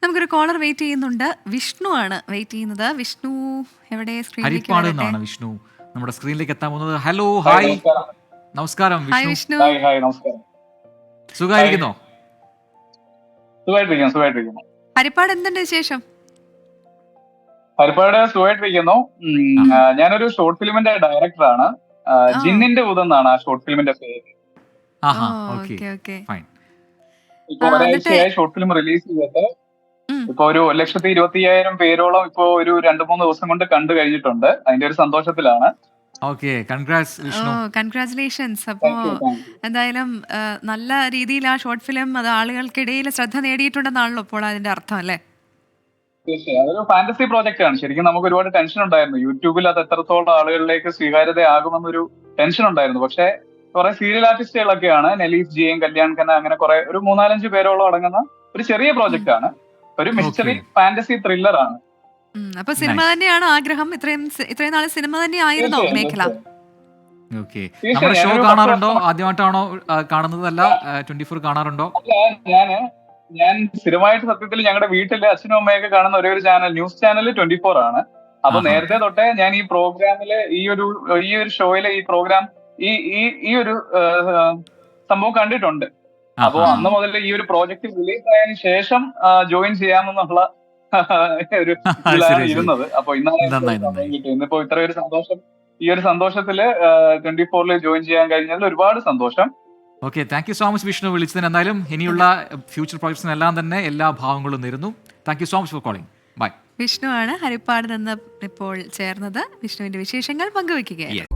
നമുക്കൊരു collar wait ചെയ്യുന്നുണ്ട്. വിഷ്ണു ആണ് വെയിറ്റ് ചെയ്യുന്നത്. വിഷ്ണു എവിടെ? സ്ക്രീനിലേക്ക് ഹരിപ്പാട് വരട്ടെ. നിന്നാണ് വിഷ്ണു നമ്മുടെ സ്ക്രീനിലേക്ക് എത്താൻ പോകുന്നത്. ഹലോ, ഹായ്, ഹായ്, നമസ്കാരം. നമസ്കാരം ഹായ് വിഷ്ണു. വിഷ്ണു. ഹായ്, നമസ്കാരം. സുഖായിരിക്കുന്നോ? സുഖമായിട്ടിരിക്കുന്നു. ഹരിപ്പാട് എന്തുണ്ട് വിശേഷം? ഹരിപ്പാട് സുഖമായിട്ടിരിക്കുന്നു. ആ. ഞാനൊരു ഷോർട്ട് ഫിലിമിന്റെ ഡയറക്ടറാണ്. ഓ ജിന്നിന്റെ ഊത് എന്നാണ് ആ ഷോർട്ട് ഫിലിമിന്റെ പേര്. ആഹാ, ഓ ഓക്കെ, ഓക്കെ ഓക്കെ. ഫൈൻ. ഇപ്പൊ എന്നിട്ട് ഒരാഴ്ചയായി ഷോർട്ട് ഫിലിം റിലീസ് ചെയ്തിട്ട് ഉം. ഇപ്പൊ ഒരു 1,25,000 പേരോളം ഇപ്പൊ ഒരു 2-3 ദിവസം കൊണ്ട് കണ്ടു കഴിഞ്ഞിട്ടുണ്ട്. അതിന്റെ ഒരു സന്തോഷത്തിലാണ്. ഓക്കെ, കൺഗ്രാറ്റ്സ് ഓ വിഷ്ണു. കൺഗ്രാറ്റുലേഷൻസ്. അപ്പോൾ താങ്ക് യു. എന്തായാലും നല്ല രീതിയിൽ ആ ഷോർട്ട് ഫിലിം അത് ആളുകൾക്കിടയിൽ ശ്രദ്ധ നേടിയിട്ടുണ്ടെന്നാണല്ലോ ഇപ്പോൾ അതിന്റെ അർത്ഥം, അല്ലേ? തീർച്ചയായും അതൊരു ഫാന്റസി പ്രോജക്റ്റ് ആണ്. ശരിക്കും നമുക്ക് ഒരുപാട് ടെൻഷൻ ഉണ്ടായിരുന്നു. യൂട്യൂബിൽ അത് എത്രത്തോളം ആളുകളിലേക്ക് സ്വീകാര്യതയാകുമെന്നൊരു ടെൻഷൻ ഉണ്ടായിരുന്നു. പക്ഷെ കുറെ സീരിയൽ ആർട്ടിസ്റ്റുകളൊക്കെയാണ്. നെലീസ് ജിയും കല്യാൺ ഖന്ന അങ്ങനെ കുറെ ഒരു 3-4-5 പേരോളം അടങ്ങുന്ന ഒരു ചെറിയ ഉം. പ്രോജക്റ്റ് ആണ്. ഒരു മിസ്റ്ററി ഓക്കെ, ഫാന്റസി ത്രില്ലർ ആണ്. അപ്പൊ സിനിമ നൈസ്. തന്നെയാണ് ആഗ്രഹം. ഇത്രയും നാള് സിനിമ തന്നെ ആയിരുന്നോ തീർച്ചയായും മേഖല? തീർച്ചയായും ഓക്കെ, തീർച്ചയായും നമ്മുടെ ഷോ ഞാനൊരു 10 കാണാറുണ്ടോ? വർഷം ആദ്യമായിട്ടാണോ കാണുന്നതല്ല? 24 കാണാറുണ്ടോ? അല്ല. ഞാൻ സ്ഥിരമായിട്ട് സത്യത്തിൽ ഞങ്ങളുടെ വീട്ടിലെ അച്ഛനും അമ്മയൊക്കെ കാണുന്ന ഒരേ ഒരു ചാനൽ ന്യൂസ് ചാനൽ 24 ആണ്. അപ്പൊ ആഹാ, നേരത്തെ തൊട്ടേ ഞാൻ ഈ പ്രോഗ്രാമില് ഈ ഒരു ഷോയിലെ ഈ പ്രോഗ്രാം ഈ ഈ ഈ ഒരു സംഭവം കണ്ടിട്ടുണ്ട്. അപ്പോ ആഹാ, അന്ന് മുതൽ ഈ ഒരു പ്രോജക്റ്റ് റിലീസ് ആയതിനു ശേഷം ജോയിൻ ചെയ്യാമെന്നുള്ള ഒരു ഇതിലാണ് ശരി ശരി, ഇരുന്നത്. അപ്പൊ ഇന്നാണ് എനിക്ക് ഒരു നന്നായി സമയം നന്നായി. കിട്ടിയത്. ഇന്നിപ്പോ ഇത്ര ഒരു സന്തോഷം, ഈ ഒരു സന്തോഷത്തില് 24 ജോയിൻ ചെയ്യാൻ കഴിഞ്ഞതിൽ ഒരുപാട് സന്തോഷം. Okay, thank you so much Vishnu വിളിച്ചതിന്. എന്തായാലും ഇനിയുള്ള ഫ്യൂച്ചർ പ്രോജക്ട്സിനെല്ലാം തന്നെ എല്ലാ ഭാവങ്ങളും നേരുന്നു. Thank you so much for calling. Bye. Vishnu ആണ് ഹരിപ്പാട് നിന്ന് ഇപ്പോൾ ചേർന്നത്. വിഷ്ണുവിന്റെ വിശേഷങ്ങൾ പങ്കുവെക്കുകയാണ്.